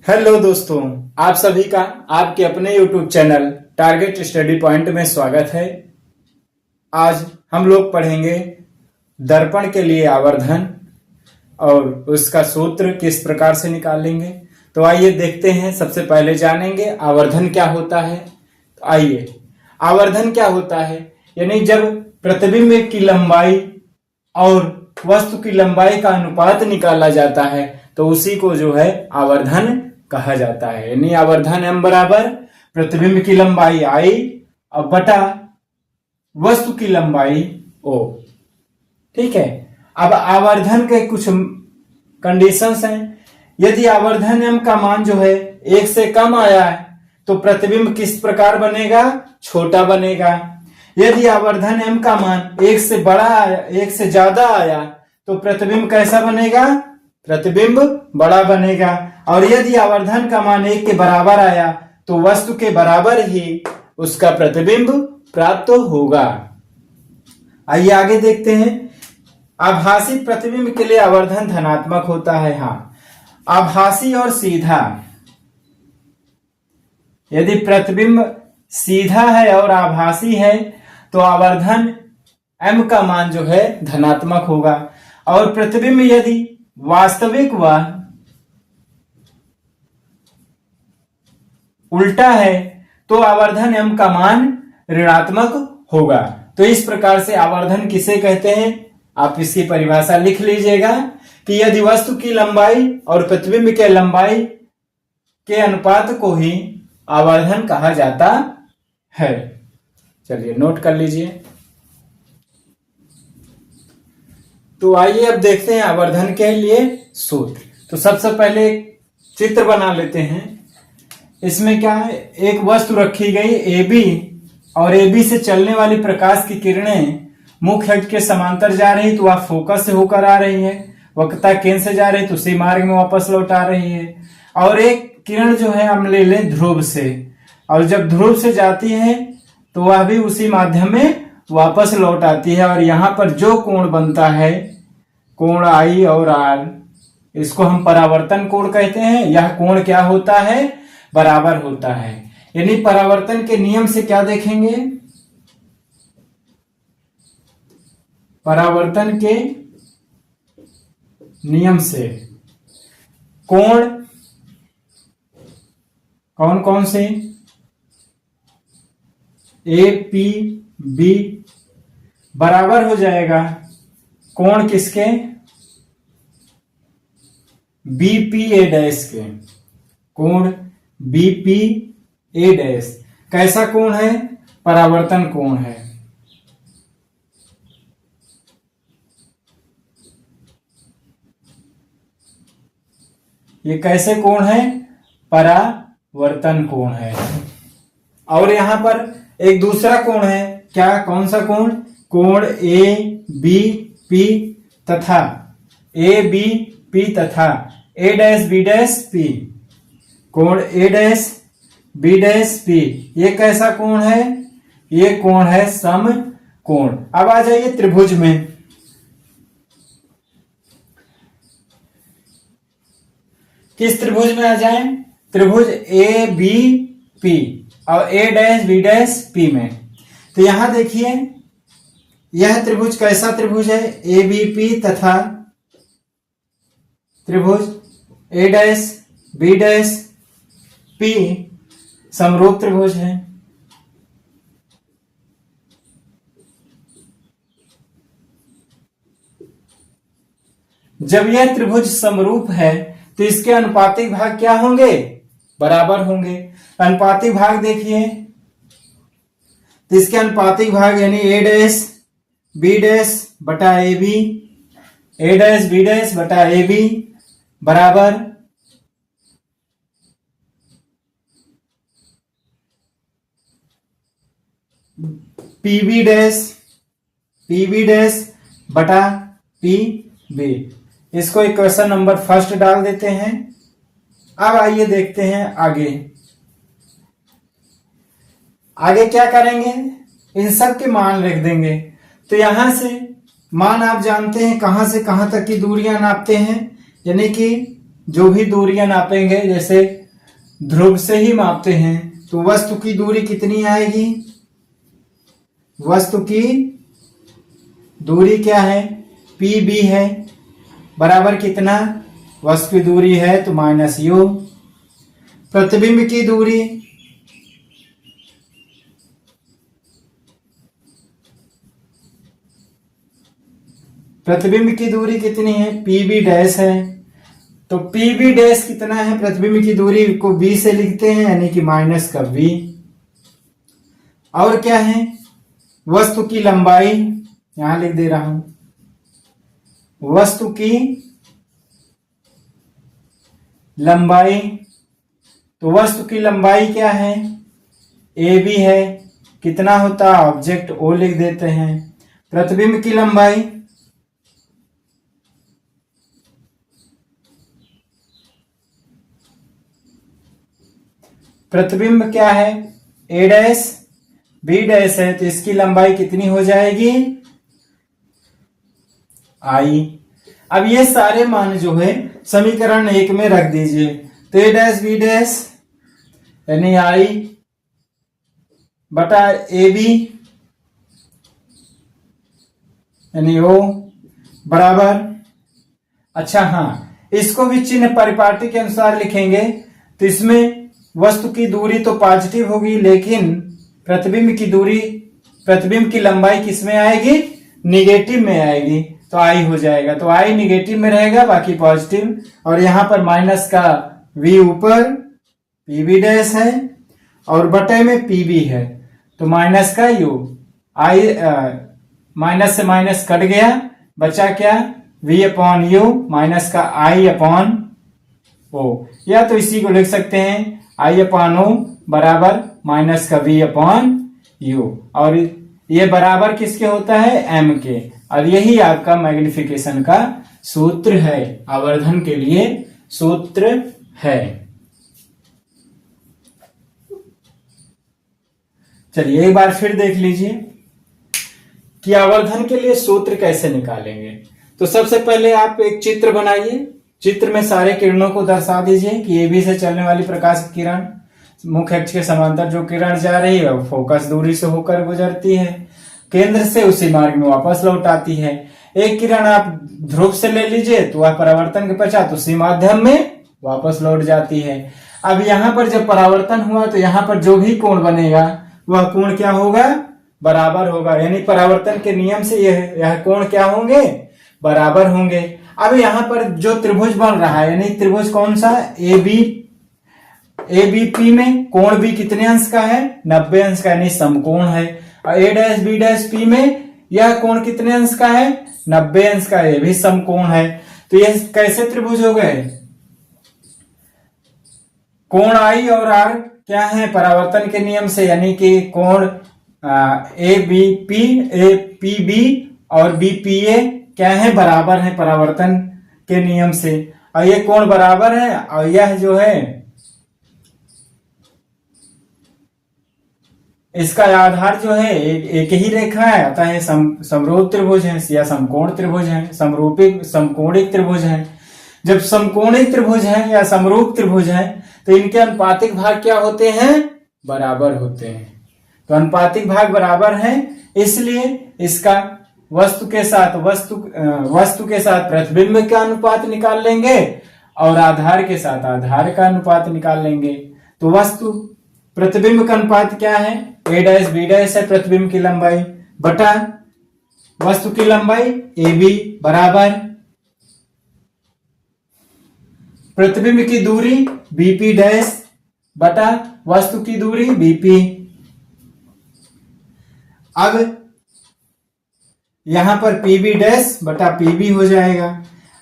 Hello दोस्तों, आप सभी का आपके अपने YouTube channel target study point में स्वागत है। आज हम लोग पढ़ेंगे दर्पण के लिए आवर्धन और उसका सूत्र किस प्रकार से निकालेंगे। तो आइए देखते हैं। सबसे पहले जानेंगे आवर्धन क्या होता है। तो आइए, आवर्धन क्या होता है, यानी जब प्रतिबिंब की लंबाई और वस्तु की लंबाई का अनुपात निकाला जाता है तो उसी को जो है आवर्धन कहा जाता है। यानी आवर्धन m बराबर प्रतिबिंब की लंबाई I और बटा वस्तु की लंबाई O। ठीक है। अब आवर्धन के कुछ कंडीशंस हैं। यदि आवर्धन m का मान जो है 1 से कम आया है तो प्रतिबिंब किस प्रकार बनेगा? छोटा बनेगा। यदि आवर्धन m का मान 1 से बड़ा आया, 1 से ज्यादा आया तो प्रतिबिंब कैसा बनेगा? प्रतिबिंब बड़ा बनेगा। और यदि आवर्धन का मान 1 के बराबर आया तो वस्तु के बराबर ही उसका प्रतिबिंब प्राप्त होगा। आइए आगे देखते हैं। आभासी प्रतिबिंब के लिए आवर्धन धनात्मक होता है। हाँ, आभासी और सीधा, यदि प्रतिबिंब सीधा है और आभासी है तो आवर्धन m का मान जो है धनात्मक होगा। और प्रतिबिंब यदि वास्तविक व उल्टा है तो आवर्धन m का मान ऋणात्मक होगा। तो इस प्रकार से आवर्धन किसे कहते हैं, आप इसकी परिभाषा लिख लीजिएगा कि यदि वस्तु की लंबाई और प्रतिबिंब के लंबाई के अनुपात को ही आवर्धन कहा जाता है। चलिए नोट कर लीजिए। तो आइए अब देखते हैं आवर्धन के लिए सूत्र। तो सबसे पहले एक चित्र बना लेते हैं। इसमें क्या है, एक वस्तु रखी गई AB और AB से चलने वाली प्रकाश की किरणें मुख्य अक्ष के समांतर जा रही तो वह फोकस से होकर आ रही है, वक्रता केंद्र से जा रही तो उसी मार्ग में वापस लौट आ रही है। और एक किरण जो है हम ले लें ध्रुव से, और जब ध्रुव से जाती है तो वह भी उसी माध्यम में वापस लौट आती है। और यहाँ पर जो कोण बनता है, कोण I और R, इसको हम परावर्तन कोण कहते हैं। यह कोण क्या होता है? बराबर होता है। यानी परावर्तन के नियम से क्या देखेंगे, परावर्तन के नियम से कोण कौन कौन से? APB बराबर हो जाएगा कोण किसके? BPA डैश के। कोण BPA डैश कैसा कोण है? परावर्तन कोण है। ये कैसे कोण है? परावर्तन कोण है। और यहां पर एक दूसरा कोण है, क्या? कौन सा कोण? कोण ABP तथा ABP तथा A dash B dash P। कोण A dash B dash P ये कैसा कोण है? ये कोण है समकोण। अब आ जाइए त्रिभुज में। किस त्रिभुज में आ जाए? त्रिभुज ABP और A dash B dash P में। तो यहां देखिए, यह त्रिभुज कैसा त्रिभुज है? ABP तथा त्रिभुज A dash B dash P समरूप त्रिभुज है। जब यह त्रिभुज समरूप है तो इसके अनुपातिक भाग क्या होंगे? बराबर होंगे। अनुपातिक भाग देखिए, तो इसके अनुपातिक भाग यानी A डैश B डैश बटा AB, A dash B dash बटा AB बराबर PB डैश बटा PB। इसको इक्वेशन नंबर फर्स्ट डाल देते हैं। अब आइए देखते हैं आगे। आगे क्या करेंगे? इन सब के मान लिख देंगे। तो यहां से मान आप जानते हैं कहां से कहां तक की दूरियां नापते हैं, यानी कि जो भी दूरियां नापेंगे, जैसे ध्रुव से ही मापते हैं, तो वस्तु की दूरी कितनी आएगी? वस्तु की दूरी क्या है? PB है, बराबर कितना? वस्तु की दूरी है तो माइनस यू। प्रतिबिंब की दूरी, प्रतिबिंब की दूरी कितनी है? PB डैश है, तो PB डैश कितना है? प्रतिबिंब की दूरी को B से लिखते हैं, यानी कि माइनस का V। और क्या है? वस्तु की लंबाई, यहां लिख दे रहा हूं, वस्तु की लंबाई, तो वस्तु की लंबाई क्या है? AB है, कितना होता है? ऑब्जेक्ट O लिख देते हैं। प्रतिबिंब की लंबाई, प्रतिबिंब क्या है? A डैश B डैश है, तो इसकी लंबाई कितनी हो जाएगी? I। अब ये सारे मान जो है समीकरण 1 में रख दीजिए, तो A डैश B डैश यानी I बटा AB यानी O बराबर, अच्छा हाँ, इसको भी चिन्ह परिपाटी के अनुसार लिखेंगे, तो इसमें वस्तु की दूरी तो पॉजिटिव होगी, लेकिन प्रतिबिंब की दूरी, प्रतिबिंब की लंबाई किस में आएगी? निगेटिव में आएगी, तो I हो जाएगा। तो I निगेटिव में रहेगा, बाकी पॉजिटिव, और यहां पर माइनस का V ऊपर, PB डैश है और बटे में PB है, तो माइनस का U। माइनस से माइनस कट गया, बचा क्या? V अपॉन U माइनस का I अपॉन O, या तो इसी को लिख सकते हैं I अपॉन O बराबर माइनस का V अपॉन U, और ये बराबर किसके होता है? M के। और यही आपका मैग्निफिकेशन का सूत्र है, आवर्धन के लिए सूत्र है। चलिए एक बार फिर देख लीजिए कि आवर्धन के लिए सूत्र कैसे निकालेंगे। तो सबसे पहले आप एक चित्र बनाइए, चित्र में सारे किरणों को दर्शा दीजिए कि AB से चलने वाली प्रकाश की किरण मुख्य अक्ष के समांतर जो किरण जा रही है वो फोकस दूरी से होकर गुजरती है, केंद्र से उसी मार्ग में वापस लौट आती है। एक किरण आप ध्रुव से ले लीजिए तो वह परावर्तन के पश्चात उसी माध्यम में वापस लौट जाती है। अब यहाँ पर जब परावर्तन हुआ तो यहाँ पर जो भी कोण बनेगा वह कोण क्या होगा? बराबर होगा, यानी परावर्तन के नियम से यह कोण क्या होंगे? बराबर होंगे। अब यहाँ पर जो त्रिभुज बन रहा है, यानी त्रिभुज कौन सा? ABP में कोण भी कितने अंश का है? 90 अंश का, यानी समकोण है। और A dash B dash P में यह कोण कितने अंश का है? 90 अंश का, ये भी समकोण है। तो यह कैसे त्रिभुज हो गए? कोण I और R क्या है? परावर्तन के नियम से, यानी कि कोण APB और BPA क्या है? बराबर है परावर्तन के नियम से, और ये कोण बराबर है, और यह जो है इसका आधार जो है एक ही रेखा है, अतः ये समरूप त्रिभुज है या समकोण त्रिभुज है, समरूपिक समकोणिक त्रिभुज है। जब समकोणिक त्रिभुज है या समरूप त्रिभुज है तो इनके अनुपातिक भाग क्या होते हैं? बराबर होते हैं। तो अनुपातिक भाग बराबर है, इसलिए इसका वस्तु के साथ प्रतिबिंब का अनुपात निकाल लेंगे और आधार के साथ आधार का अनुपात निकाल लेंगे। तो वस्तु प्रतिबिंब का अनुपात क्या है? A डैश B डैश है प्रतिबिंब की लंबाई बटा वस्तु की लंबाई AB बराबर प्रतिबिंब की दूरी BP डैश बटा वस्तु की दूरी BP। अब यहां पर PB डैश बटा PB हो जाएगा।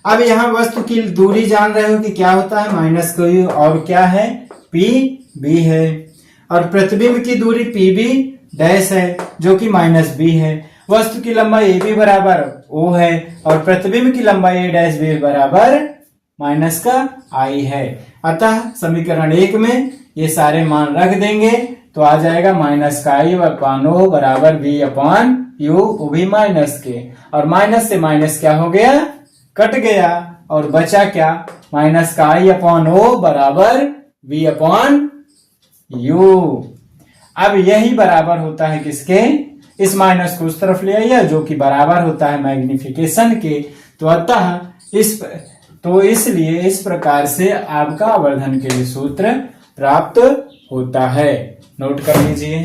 अब यहां वस्तु की दूरी जान रहे हो कि क्या होता है? माइनस को, और क्या है? PB है, और प्रतिबिंब की दूरी PB डैश है जो कि माइनस B है। वस्तु की लंबाई AB बराबर O है, और प्रतिबिंब की लंबाई A डैश B बराबर माइनस का I है। अतः समीकरण 1 में ये सारे मान रख देंगे तो आ जाएगा माइनस का I अपॉन O बराबर V अपॉन U, वो भी माइनस के, और माइनस से माइनस क्या हो गया? कट गया, और बचा क्या? माइनस का आई अपॉन ओ बराबर वी अपॉन यू। अब यही बराबर होता है किसके, इस माइनस को उस तरफ ले आइए जो कि बराबर होता है मैग्निफिकेशन के। तो अतः इसलिए इस प्रकार से आपका आवर्धन के लिए सूत्र प्राप्त होता है। नोट कर लीजिए।